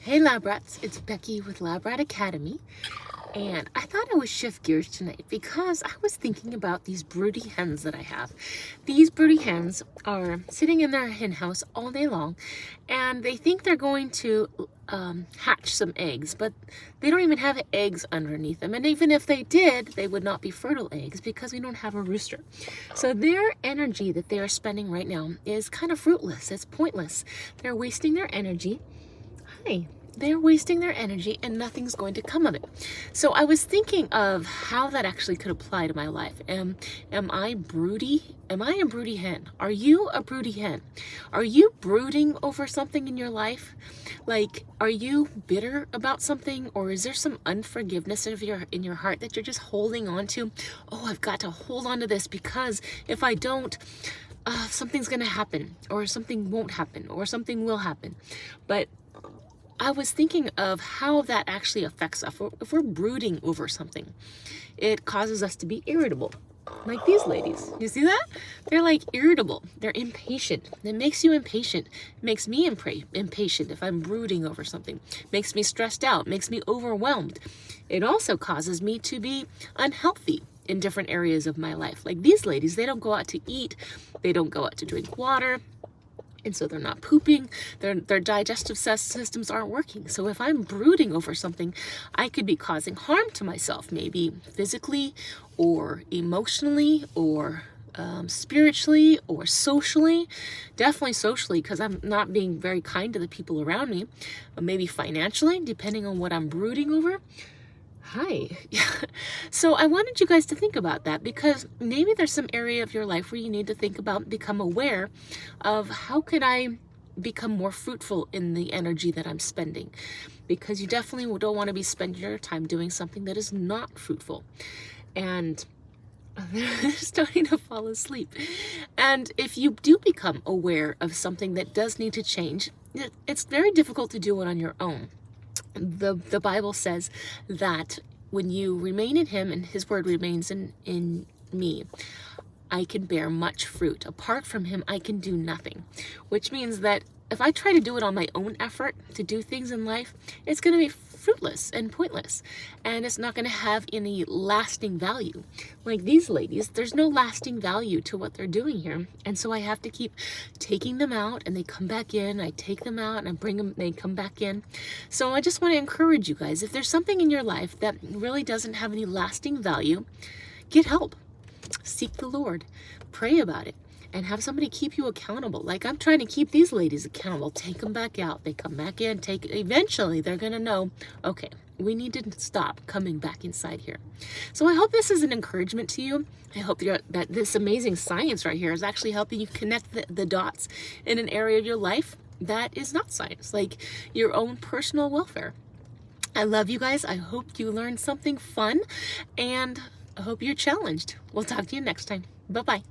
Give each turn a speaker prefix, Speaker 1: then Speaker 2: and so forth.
Speaker 1: Hey Lab Rats, it's Becky with Lab Rat Academy, and I thought I would shift gears tonight because I was thinking about these broody hens that I have. These broody hens are sitting in their hen house all day long, and they think they're going to hatch some eggs, but they don't even have eggs underneath them, and even if they did, they would not be fertile eggs because we don't have a rooster. So their energy that they are spending right now is kind of fruitless. It's pointless. They're wasting their energy. They're wasting their energy and nothing's going to come of it. So I was thinking of how that actually could apply to my life. Am I broody? Am I a broody hen? Are you a broody hen? Are you brooding over something in your life? Like, are you bitter about something, or is there some unforgiveness in your heart that you're just holding on to? Oh, I've got to hold on to this because if I don't, something's going to happen, or something won't happen, or something will happen. But I was thinking of how that actually affects us. If we're brooding over something, it causes us to be irritable. Like these ladies. You see that? They're like irritable. They're impatient. It makes you impatient. It makes me impatient if I'm brooding over something. It makes me stressed out. It makes me overwhelmed. It also causes me to be unhealthy in different areas of my life. Like these ladies, they don't go out to eat. They don't go out to drink water. And so they're not pooping, their digestive systems aren't working. So if I'm brooding over something, I could be causing harm to myself, maybe physically or emotionally or spiritually or socially. Definitely socially, because I'm not being very kind to the people around me. Maybe financially, depending on what I'm brooding over. So I wanted you guys to think about that, because maybe there's some area of your life where you need to think about, become aware of how could I become more fruitful in the energy that I'm spending, because you definitely don't want to be spending your time doing something that is not fruitful. And they're starting to fall asleep. And if you do become aware of something that does need to change, it's very difficult to do it on your own. The Bible says that when you remain in him and his word remains in me, I can bear much fruit. Apart from him, I can do nothing. Which means that if I try to do it on my own effort to do things in life, it's going to be fruitless and pointless. And it's not going to have any lasting value. Like these ladies, there's no lasting value to what they're doing here. And so I have to keep taking them out, and they come back in. I take them out and I bring them, they come back in. So I just want to encourage you guys, if there's something in your life that really doesn't have any lasting value, get help. Seek the Lord. Pray about it. And have somebody keep you accountable. Like I'm trying to keep these ladies accountable. Take them back out. They come back in. Eventually, they're going to know, okay, we need to stop coming back inside here. So I hope this is an encouragement to you. I hope that this amazing science right here is actually helping you connect the dots in an area of your life that is not science, like your own personal welfare. I love you guys. I hope you learned something fun, and I hope you're challenged. We'll talk to you next time. Bye-bye.